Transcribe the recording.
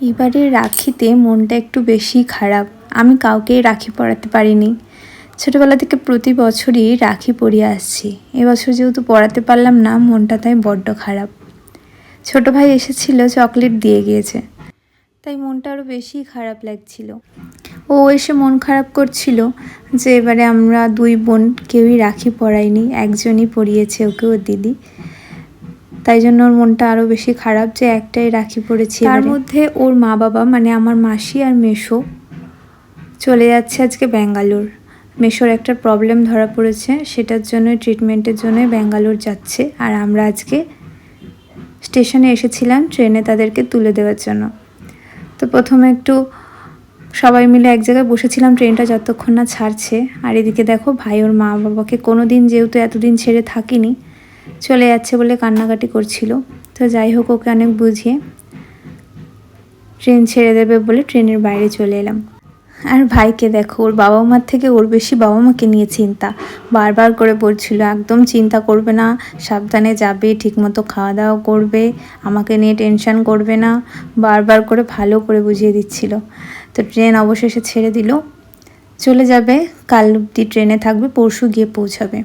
এবারে রাখিতে মনটা একটু বেশি খারাপ। আমি কাউকেই রাখি পরাতে পারিনি। ছোটোবেলা থেকে প্রতি বছরই রাখি পরিয়ে আসছি। এবছর যেহেতু পরাতে পারলাম না, মনটা তাই বড্ড খারাপ। ছোট ভাই এসেছিল, চকলেট দিয়ে গিয়েছে, তাই মনটা আরও বেশি খারাপ লাগছিল। ও এসে মন খারাপ করছিল যে এবারে আমরা দুই বোন কেউই রাখি পরাইনি, একজনই পরিয়েছে ওকে, ওর দিদি। তাই জন্য ওর মনটা আরও বেশি খারাপ যে একটাই রাখি পরেছি। তার মধ্যে ওর মা বাবা মানে আমার মাসি আর মেসো চলে যাচ্ছে আজকে ব্যাঙ্গালোর। মেসোর একটা প্রবলেম ধরা পড়েছে, সেটার জন্য ট্রিটমেন্টের জন্য ব্যাঙ্গালোর যাচ্ছে। আর আমরা আজকে স্টেশনে এসেছিলাম ট্রেনে তাদেরকে তুলে দেওয়ার জন্য। তো প্রথমে একটু সবাই মিলে এক জায়গায় বসেছিলাম ট্রেনটা যতক্ষণ না ছাড়ছে। আর এদিকে দেখো ভাই ওর মা বাবাকে কোনো দিন যেহেতু এতদিন ছেড়ে থাকিনি, চলে যাচ্ছে বলে কান্নাকাটি করছিল। তো যাই হোক, ওকে অনেক বুঝিয়ে ট্রেন ছেড়ে দেবে বলে ট্রেনের বাইরে চলে এলাম। আর ভাইকে দেখো, ওর বাবা মার থেকে ওর বেশি বাবা মাকে নিয়ে চিন্তা। বারবার করে বলছিল একদম চিন্তা করবে না, সাবধানে যাবে, ঠিকমতো খাওয়া দাওয়া করবে, আমাকে নিয়ে টেনশন করবে না, বারবার করে ভালো করে বুঝিয়ে দিচ্ছিল। তো ট্রেন অবশেষে ছেড়ে দিল, চলে যাবে। কাল অবধি ট্রেনে থাকবে, পরশু গিয়ে পৌঁছাবে।